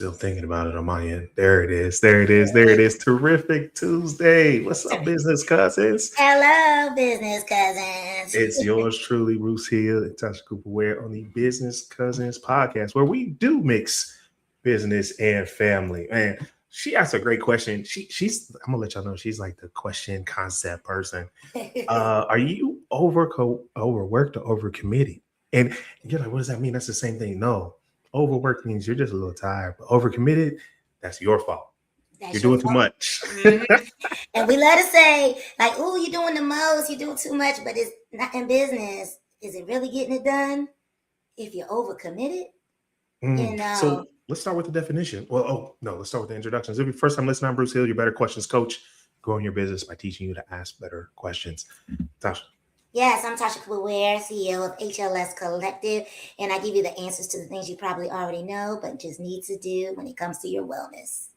Still thinking about it on my end. There it is. There it is. There it is. Terrific Tuesday. What's up, business cousins? Hello, business cousins. It's yours truly, Bruce Hill and Tasha Cooper Ware on the Business Cousins podcast, where we do mix business and family. And she asked a great question. She's I'm gonna let y'all know she's like the question concept person. Are you overworked or overcommitted? And you're like, what does that mean? That's the same thing. No, overworked means you're just a little tired, but overcommitted, that's your fault. You're That's your doing too fault. much. Mhm. And we let us say, like, "Oh, you're doing the most. You're doing too much," but it's not in business. Is it really getting it done? If you're overcommitted, you know. So let's start with the definition. Well, no, let's start with the introductions. If you're first time listening, I'm Bruce Hill, your better questions coach, growing your business by teaching you to ask better questions. Tasha. Yes, I'm Tasha Cooper Ware, CEO of HLS Collective, and I give you the answers to the things you probably already know, but just need to do when it comes to your wellness.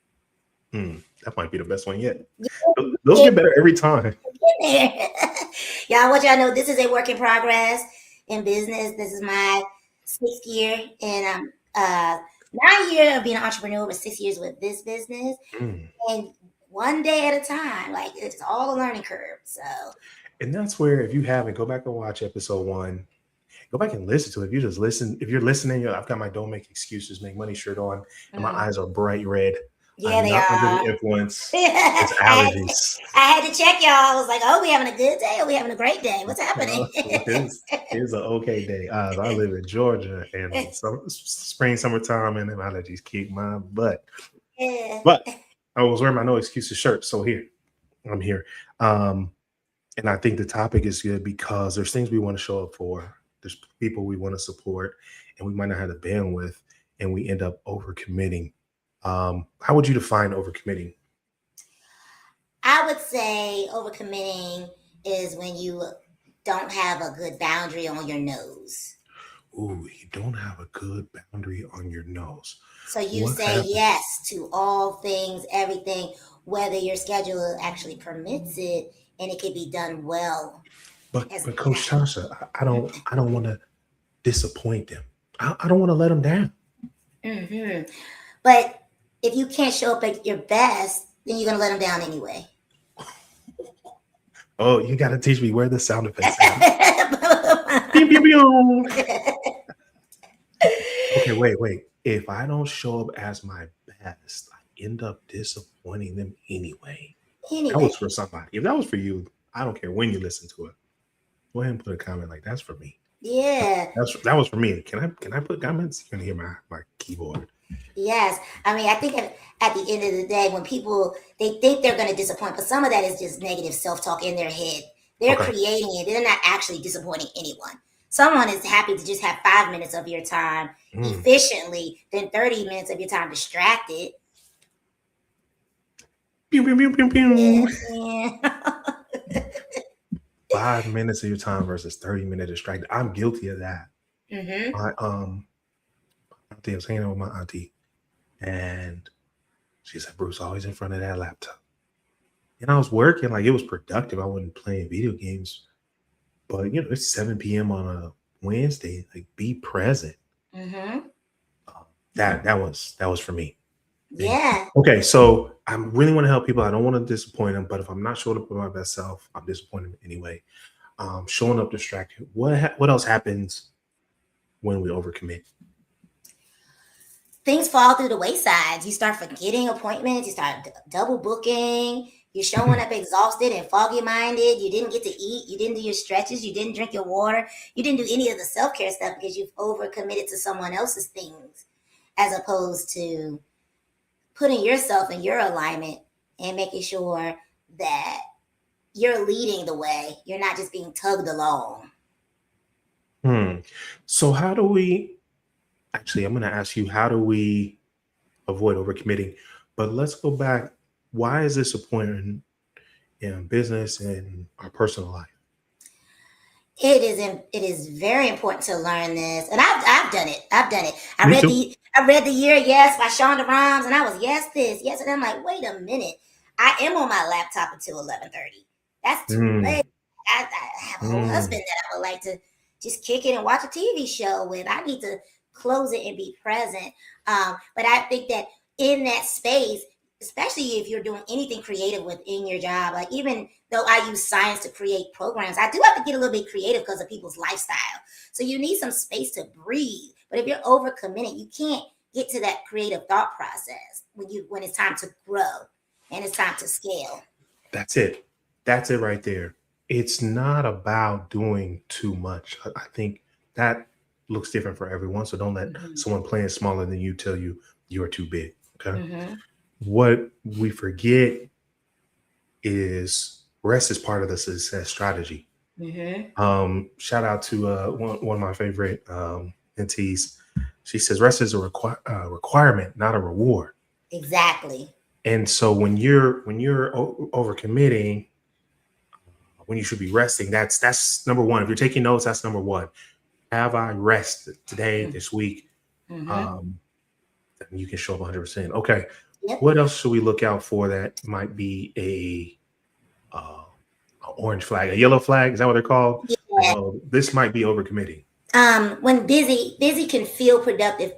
That might be the best one yet. Those get better every time. Y'all, I want y'all to know this is a work in progress in business. This is my 6th year, and I'm 9 years of being an entrepreneur, but 6 years with this business, and one day at a time. Like, it's all a learning curve. So, and that's where, if you haven't, go back and watch episode 1. Go back and listen to it. If you just listen, if you're listening, I've got my "Don't Make Excuses, Make Money" shirt on, and my eyes are bright red. Yeah, I'm they not are. under the influence. It's allergies. I had to check y'all. I was like, "Oh, we having a good day? Or we having a great day? What's happening?" It's an okay day. I live in Georgia, and spring, summertime, and them allergies kick my butt. Yeah. But I was wearing my "No Excuses" shirt, so I'm here. And I think the topic is good because there's things we want to show up for. There's people we want to support, and we might not have the bandwidth, and we end up overcommitting. How would you define overcommitting? I would say overcommitting is when you don't have a good boundary on your nose. Ooh, you don't have a good boundary on your nose. So you say yes to all things, everything, whether your schedule actually permits it, and it can be done well. But Coach Tasha, I don't want to disappoint them. I don't want to let them down. Mm-hmm. But if you can't show up at your best, then you're gonna let them down anyway. Oh, you got to teach me where the sound effects are. Pew, pew, pew. Okay, wait. If I don't show up as my best, I end up disappointing them anyway. That was for somebody. If that was for you, I don't care when you listen to it. Go ahead and put a comment like that's for me. Yeah. That was for me. Can I put comments? You're gonna hear my keyboard. Yes. I mean, I think at the end of the day, when people, they think they're going to disappoint, but some of that is just negative self-talk in their head. They're creating it. They're not actually disappointing anyone. Someone is happy to just have 5 minutes of your time efficiently, then 30 minutes of your time distracted. Pew, pew, pew, pew, pew. Yeah. 5 minutes of your time versus 30-minute distracted. I'm guilty of that. Mm-hmm. I was hanging out with my auntie, and she said, "Bruce, always in front of that laptop." And I was working, like it was productive. I wasn't playing video games, but it's 7 p.m. on a Wednesday. Like, be present. Mm-hmm. That was for me. Yeah. Okay, so I really want to help people. I don't want to disappoint them, but if I'm not showing up with my best self, I'm disappointing them anyway. Showing up distracted. What else happens when we overcommit? Things fall through the wayside. You start forgetting appointments. You start double booking. You're showing up exhausted and foggy minded. You didn't get to eat. You didn't do your stretches. You didn't drink your water. You didn't do any of the self-care stuff because you've overcommitted to someone else's things, as opposed to putting yourself in your alignment and making sure that you're leading the way. You're not just being tugged along. So how do we, actually, I'm going to ask you, how do we avoid overcommitting? But let's go back. Why is this important in business and our personal life? It is very important to learn this, and I've done it. I read the Year Yes by Shonda Rhimes, and I was yes this, yes, and I'm like, wait a minute, I am on my laptop until 11:30. That's too late. I have a whole husband that I would like to just kick it and watch a TV show with. I need to close it and be present. But I think that in that space, especially if you're doing anything creative within your job, like even though I use science to create programs, I do have to get a little bit creative because of people's lifestyle. So you need some space to breathe. But if you're overcommitted, you can't get to that creative thought process when it's time to grow and it's time to scale. That's it. That's it right there. It's not about doing too much. I think that looks different for everyone. So don't let someone playing smaller than you tell you you're too big. Okay. Mm-hmm. What we forget is rest is part of the success strategy. Mm-hmm. Shout out to one of my favorite mentees. She says rest is a requirement, not a reward. Exactly. And so when you're overcommitting, when you should be resting, that's number one. If you're taking notes, that's number one. Have I rested today, this week? Mm-hmm. You can show up 100%. Okay. Yep. What else should we look out for that might be a orange flag, a yellow flag? Is that what they're called? Yeah. This might be overcommitting. When busy can feel productive,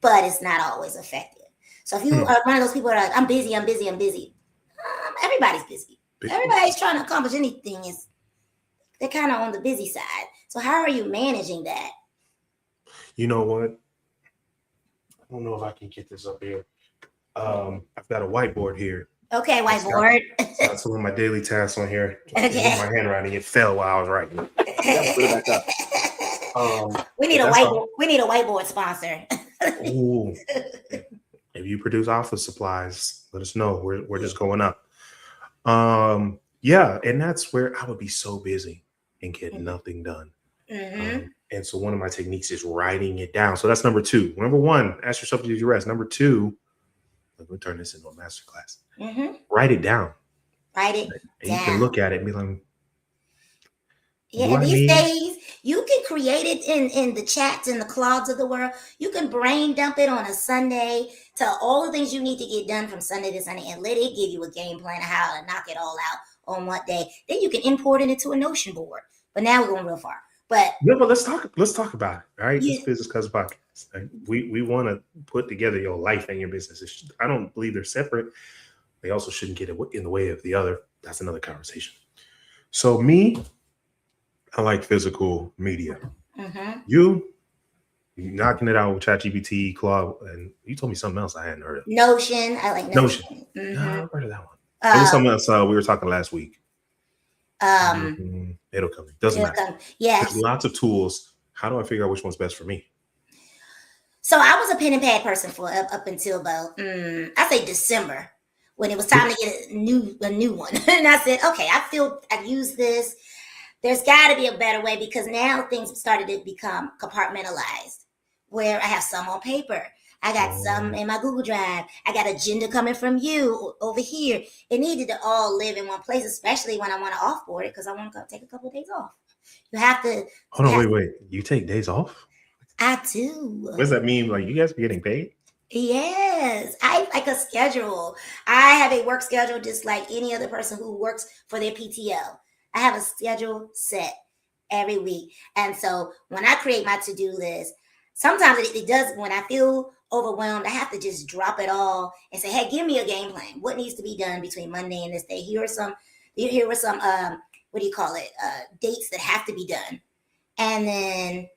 but it's not always effective. So if you are one of those people that are like, I'm busy, everybody's busy. Everybody's trying to accomplish anything. They're kind of on the busy side. So how are you managing that? You know what? I don't know if I can get this up here. I've got a whiteboard here. Okay, whiteboard. Got some of my daily tasks on here. Okay. My handwriting, it fell while I was writing. Put it back up. We need a whiteboard. We need a whiteboard sponsor. Ooh. If you produce office supplies, let us know. We're just going up. Yeah, and that's where I would be so busy and get nothing done. And so one of my techniques is writing it down. So that's number two. Number one, ask yourself, did you rest? Number two, we'll turn this into a masterclass. Write it down. Write it down. You can look at it and be like, yeah, these days you can create it in the chats and the clouds of the world. You can brain dump it on a Sunday to all the things you need to get done from Sunday to Sunday and let it give you a game plan of how to knock it all out on what day. Then you can import it into a Notion board. But now we're going real far. But yeah, but let's talk about it. All right, this Business Cousins podcast. Right? We want to put together your life and your business. I don't believe they're separate. They also shouldn't get in the way of the other. That's another conversation. So me, I like physical media. You knocking it out with ChatGPT, Claude, and you told me something else I hadn't heard of. Notion. I like Notion. I've heard of that one. There was something else we were talking last week. It'll come. Doesn't matter. Yes. There's lots of tools. How do I figure out which one's best for me? So I was a pen and pad person for up until about I say December, when it was time to get a new one. And I said, okay, I feel I've used this. There's got to be a better way, because now things started to become compartmentalized, where I have some on paper. I got some in my Google Drive. I got agenda coming from you over here. It needed to all live in one place, especially when I want to offboard it, because I want to take a couple of days off. You have to. Hold on, wait. You take days off? I do. What does that mean? Like, you guys be getting paid? Yes, I like a schedule. I have a work schedule just like any other person who works for their PTO. I have a schedule set every week. And so when I create my to-do list, sometimes it does, when I feel overwhelmed, I have to just drop it all and say, hey, give me a game plan. What needs to be done between Monday and this day? Here were some what do you call it? Dates that have to be done. And then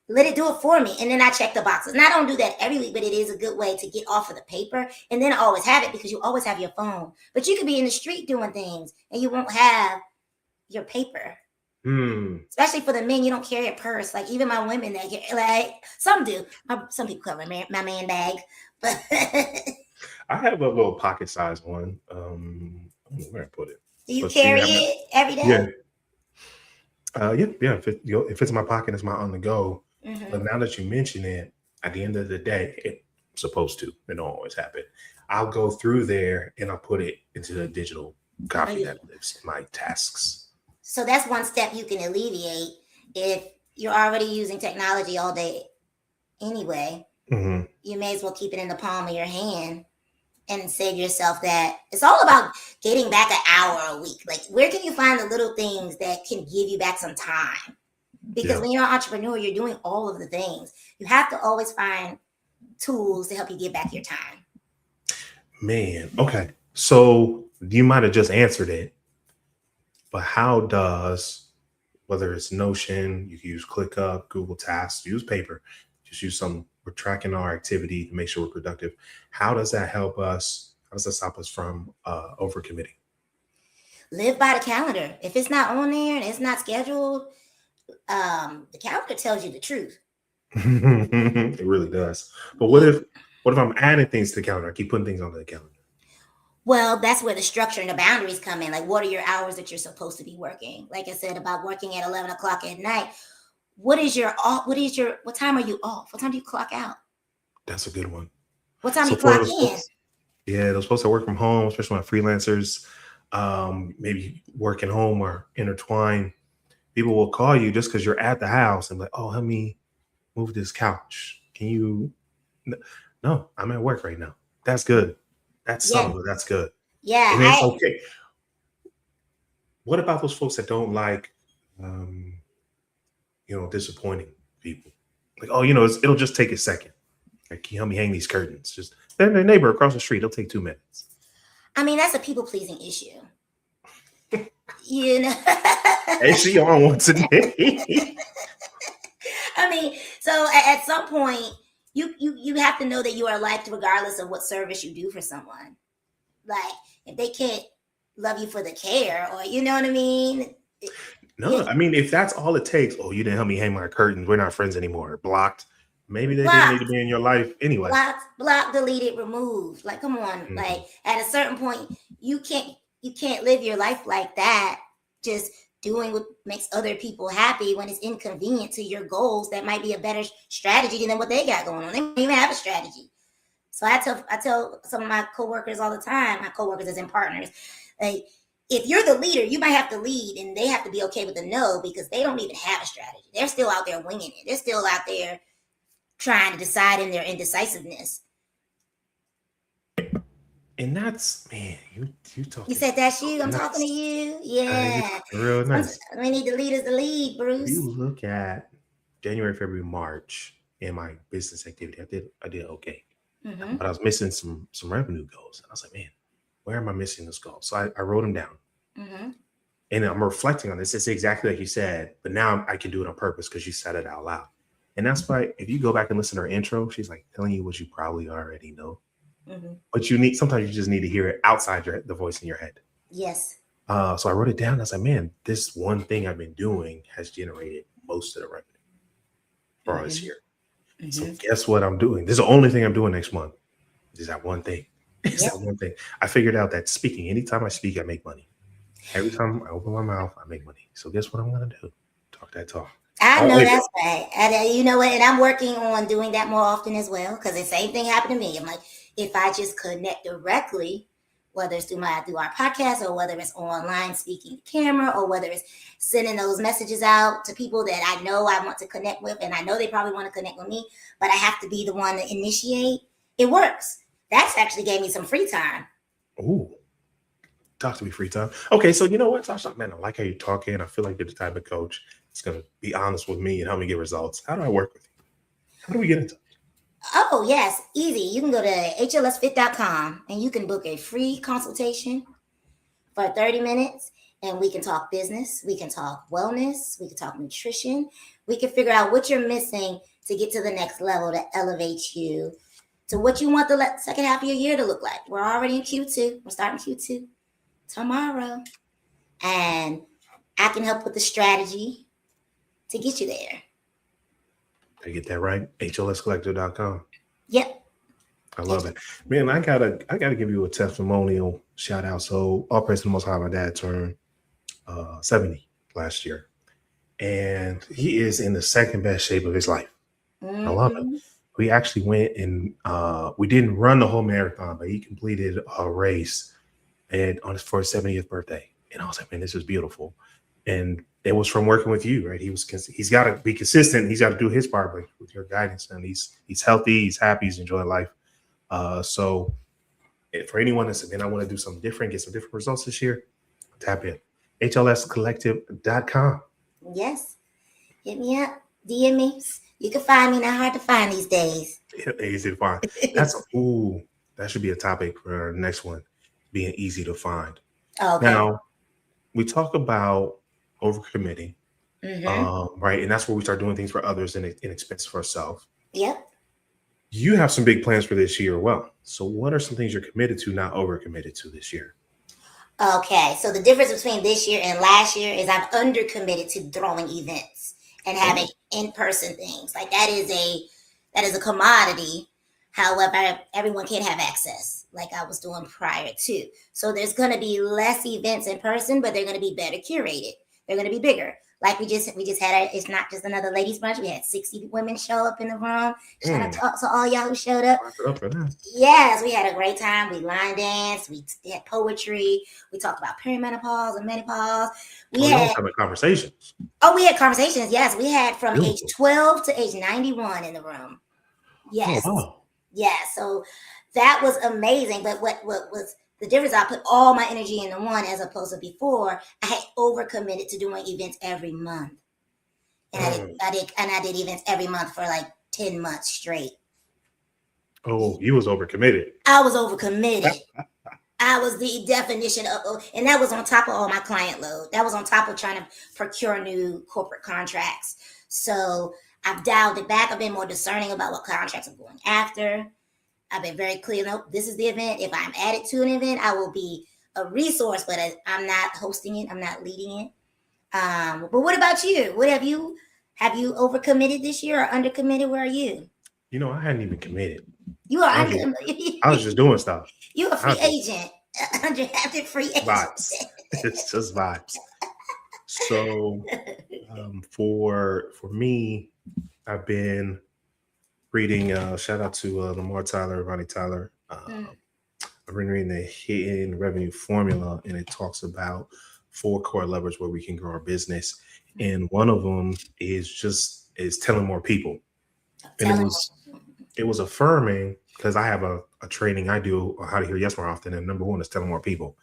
let it do it for me. And then I check the boxes. And I don't do that every week, but it is a good way to get off of the paper. And then I always have it, because you always have your phone. But you could be in the street doing things and you won't have your paper. Especially for the men, you don't carry a purse. Like even my women, they get, like some do. Some people cover my man bag, but I have a little pocket-sized one. I don't know where I put it. Do you carry it every day? Yeah. If it's in my pocket, it's my on the go. But now that you mention it, at the end of the day, it's supposed to. It don't always happen. I'll go through there and I'll put it into the digital copy that lives in my tasks. So that's one step you can alleviate if you're already using technology all day anyway. You may as well keep it in the palm of your hand and save yourself that. It's all about getting back an hour a week. Like, where can you find the little things that can give you back some time? Because when you're an entrepreneur, you're doing all of the things. You have to always find tools to help you get back your time. Man, okay. So you might have just answered it, but how does, whether it's Notion, you can use ClickUp, Google Tasks, use paper, just use some, we're tracking our activity to make sure we're productive. How does that help us? How does that stop us from overcommitting? Live by the calendar. If it's not on there and it's not scheduled, the calendar tells you the truth. It really does. But what if I'm adding things to the calendar? I keep putting things on the calendar. Well, that's where the structure and the boundaries come in. Like, what are your hours that you're supposed to be working? Like I said about working at 11 o'clock at night. What time are you off? What time do you clock out? That's a good one. What time do So you for clock those in? folks, yeah, those folks that work from home, especially my freelancers, maybe working home or intertwined, people will call you just because you're at the house and be like, oh, help me move this couch. Can you? No, I'm at work right now. That's good. That's Yeah, subtle, but that's good. yeah. And it's okay. What about those folks that don't like, um, disappointing people? Like, oh, it'll just take a second. Like, can you help me hang these curtains? Just then their neighbor across the street, it'll take 2 minutes. I mean, that's a people pleasing issue. You know. And she on one today. I mean, so at some point, you have to know that you are liked regardless of what service you do for someone. Like, if they can't love you for the care, or you know what I mean. No, I mean, if that's all it takes, oh, you didn't help me hang my curtains. We're not friends anymore. Blocked. Maybe they didn't need to Blocked, be in your life anyway. blocked, deleted, removed. Like, come on. Mhm. Like, at a certain point, you can't live your life like that. Just doing what makes other people happy when it's inconvenient to your goals. That might be a better strategy than what they got going on. They don't even have a strategy. So I tell some of my coworkers all the time, my coworkers as in partners, like, if you're the leader, you might have to lead, and they have to be okay with the no, because they don't even have a strategy. They're still out there winging it. They're still out there trying to decide in their indecisiveness. And that's, man, you talking. You said that's you. I'm nice. talking to you. You Yeah. talking real nice. We need the leaders to lead, If Bruce. you look at January, February, March in my business activity, I did okay. Mm-hmm. But I was missing some revenue goals. And I was like, man, where am I missing this goal? So I wrote them down. Mm-hmm. And I'm reflecting on this. It's exactly like you said, but now I can do it on purpose because you said it out loud. And that's why if you go back and listen to her intro, she's like telling you what you probably already know. Mm-hmm. But sometimes you just need to hear it outside the voice in your head. Yes. So I wrote it down. I was like, man, this one thing I've been doing has generated most of the revenue for this year. Mm-hmm. So guess what I'm doing? This is the only thing I'm doing next month. Is that one thing. It's that one thing. I figured out that speaking, anytime I speak, I make money. Every time I open my mouth, I make money. So guess what I'm going to do? Talk that talk. I know that's right. And you know what? And I'm working on doing that more often as well, because the same thing happened to me. I'm like, if I just connect directly, whether it's through our podcast, or whether it's online speaking to camera, or whether it's sending those messages out to people that I know I want to connect with, and I know they probably want to connect with me, but I have to be the one to initiate, it works. That's actually gave me some free time. Ooh. Talk to me free time. Okay, so you know what, Tasha? Man, I like how you're talking. I feel like you're the type of coach that's going to be honest with me and help me get results. How do I work with you? How do we get in touch? Oh, yes, easy. You can go to hlsfit.com and you can book a free consultation for 30 minutes, and we can talk business. We can talk wellness. We can talk nutrition. We can figure out what you're missing to get to the next level to elevate you to what you want the second half of your year to look like. We're already in Q2. We're starting Q2 tomorrow. And I can help with the strategy to get you there. Did I get that right? HLScollector.com. Yep. I love it. Man, I gotta give you a testimonial shout out. So all praise to the Most High, my dad turned 70 last year. And he is in the second best shape of his life. Mm-hmm. I love it. We actually went and we didn't run the whole marathon, but he completed a race for his 70th birthday. And I was like, man, this is beautiful. And it was from working with you, right? He's got to be consistent. He's got to do his part with your guidance. And he's healthy, he's happy, he's enjoying life. So for anyone that said, man, I want to do something different, get some different results this year, tap in. HLScollective.com. Yes. Hit me up. DM me. You can find me. Not hard to find these days. Easy to find. That should be a topic for our next one. Being easy to find. Okay. Now we talk about overcommitting, Mm-hmm. right? And that's where we start doing things for others and inexpensive for ourselves. Yep. You have some big plans for this year. Well, so what are some things you're committed to, not overcommitted to this year? Okay. So the difference between this year and last year is I've undercommitted to throwing events and having Oh, in-person things. Like that is a commodity. However, everyone can't have access like I was doing prior to. So there's going to be less events in person, but they're going to be better curated. They're going to be bigger. Like we just had it's not just another ladies brunch. We had 60 women show up in the room. Shout out to all y'all who showed up. clap it up for that. Yes, we had a great time. We line danced. We had poetry. We talked about perimenopause and menopause. Oh, y'all was having conversations. We had conversations. Yes, we had from age Beautiful. 12 to age 91 in the room. Oh, Yes. wow. Yeah, so that was amazing. But what was the difference? I put all my energy into one as opposed to before. I had overcommitted to doing events every month, and I did events every month for like 10 months straight. Oh, you was overcommitted. I was overcommitted. I was the definition of, and that was on top of all my client load. That was on top of trying to procure new corporate contracts. So I've dialed it back. I've been more discerning about what contracts I'm going after. I've been very clear. Nope, this is the event. If I'm added to an event, I will be a resource, but I'm not hosting it. I'm not leading it. But what about you? What have you overcommitted this year or undercommitted? Where are you? I hadn't even committed. You are I was just doing stuff. You're a free agent. Underhanded free agent. Vibes. It's just vibes. So for me, I've been reading, shout out to Lamar Tyler, Ronnie Tyler. I've been reading the Hidden Revenue Formula, and it talks about 4 core levers where we can grow our business. And one of them is telling more people. And it was affirming because I have a training I do on how to hear yes more often. And number one is telling more people.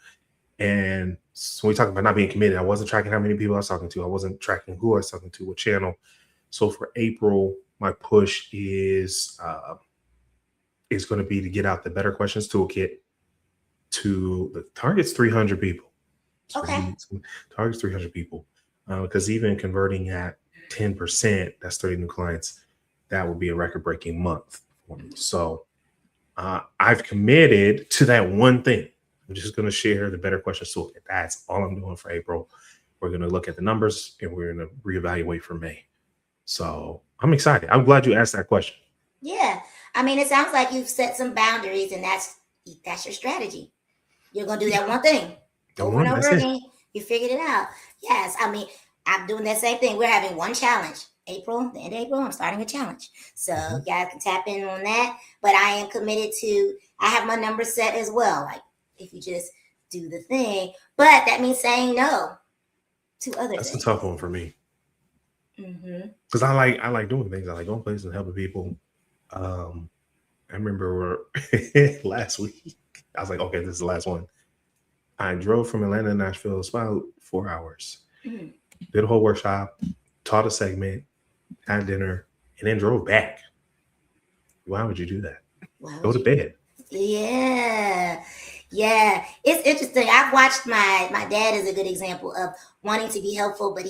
And so we talk about not being committed. I wasn't tracking how many people I was talking to. I wasn't tracking who I was talking to, what channel. So for April, my push is going to be to get out the Better Questions Toolkit to the target's 300 people. So Okay. Target's 300 people. Because even converting at 10%, that's 30 new clients. That would be a record-breaking month for me. So I've committed to that one thing. I'm just going to share the Better Questions Toolkit. That's all I'm doing for April. We're going to look at the numbers and we're going to reevaluate for May. So I'm excited. I'm glad you asked that question. Yeah. I mean, it sounds like you've set some boundaries, and that's your strategy. You're going to do that one thing over and over again. You figured it out. Yes. I mean, I'm doing that same thing. We're having one challenge. The end of April, I'm starting a challenge. So you guys can tap in on that. But I am committed to, I have my numbers set as well. Like, if you just do the thing. But that means saying no to other things. That's a tough one for me. Because I like doing things. I like going places and helping people. I remember last week, I was like, okay, this is the last one. I drove from Atlanta to Nashville. It's about 4 hours. Did a whole workshop, taught a segment, had dinner, and then drove back. Why would you do that? Go to bed. Yeah. It's interesting. I've watched my dad is a good example of wanting to be helpful, but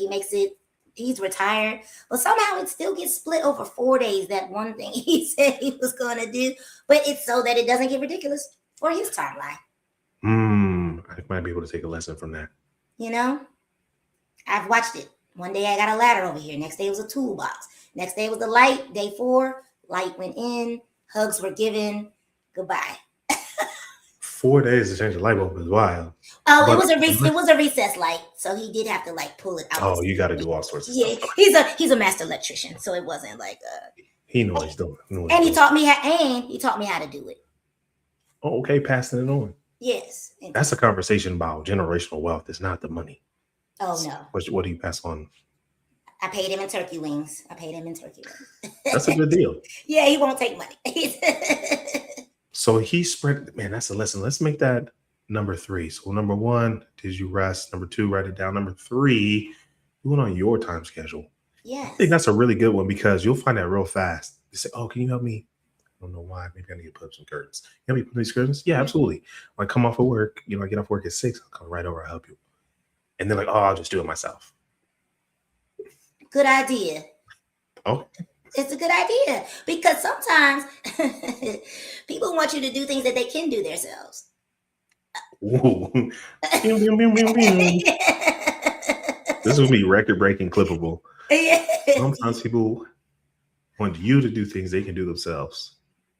he's retired. But somehow it still gets split over 4 days, that one thing he said he was going to do. But it's so that it doesn't get ridiculous for his timeline. I might be able to take a lesson from that. I've watched it. One day I got a ladder over here. Next day it was a toolbox. Next day was the light. Day 4, light went in. Hugs were given. Goodbye. 4 days to change the light bulb is wild. Oh, it was a recess light, so he did have to pull it out. Oh, you got to do all sorts of stuff. He's a master electrician, so it wasn't like he knows what he's doing. And he taught me how to do it. Oh, okay, passing it on. Yes. That's a conversation about generational wealth. It's not the money. Oh no. What do you pass on? I paid him in turkey wings. That's a good deal. Yeah, he won't take money. So he spread, man, that's a lesson. Let's make that number 3. So number 1, did you rest? Number 2, write it down. Number 3, do it on your time schedule. I think Yes. that's a really good one because you'll find that real fast. You say, "Oh, can you help me?" I don't know why. Maybe I need to put up some curtains. You help me put these curtains? Yeah, absolutely. When I come off of work, I get off work at 6. I'll come right over. I'll help you. And they're like, "Oh, I'll just do it myself." Good idea. Oh, It's a good idea because sometimes people want you to do things that they can do themselves. ooh. Pew, pew, pew, pew, pew. This will be record breaking clippable. Sometimes people want you to do things they can do themselves.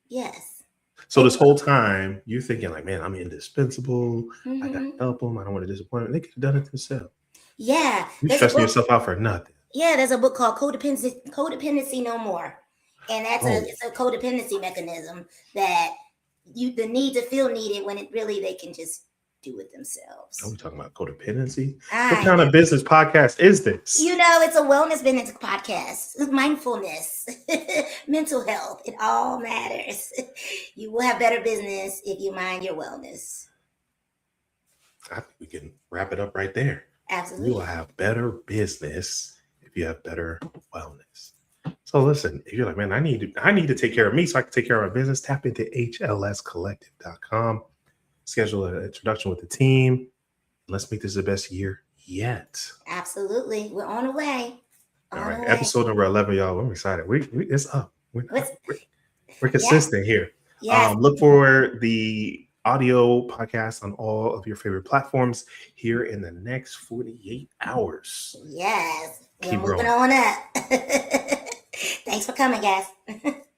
Yes. So this whole time you're thinking like, man, I'm indispensable. I got to Mm-hmm. help them. I don't want to disappoint them. They could have done it themselves. Yeah. You're There's a stressing book. yourself out for nothing. Yeah, there's a book called Codependency No More. And Oh, it's a codependency mechanism that the need to feel needed when it really they can just do it are themselves. we talking about codependency? What I kind know. of business podcast is this? It's a wellness business podcast, mindfulness, mental health. It all matters. You will have better business if you mind your wellness. I think we can wrap it up right there. You will Absolutely. have better business if you have better wellness. So listen, if you're like, man, I need to take care of me so I can take care of my business, tap into HLScollective.com, schedule an introduction with the team. Let's make this the best year yet. Absolutely. We're on the way. All On right. the way. Episode number 11, y'all. I'm excited. It's up. What's We're yes, consistent here. yes, Look for the audio podcast on all of your favorite platforms here in the next 48 hours. yes. We're Keep moving growing. on up. Thanks for coming, guys.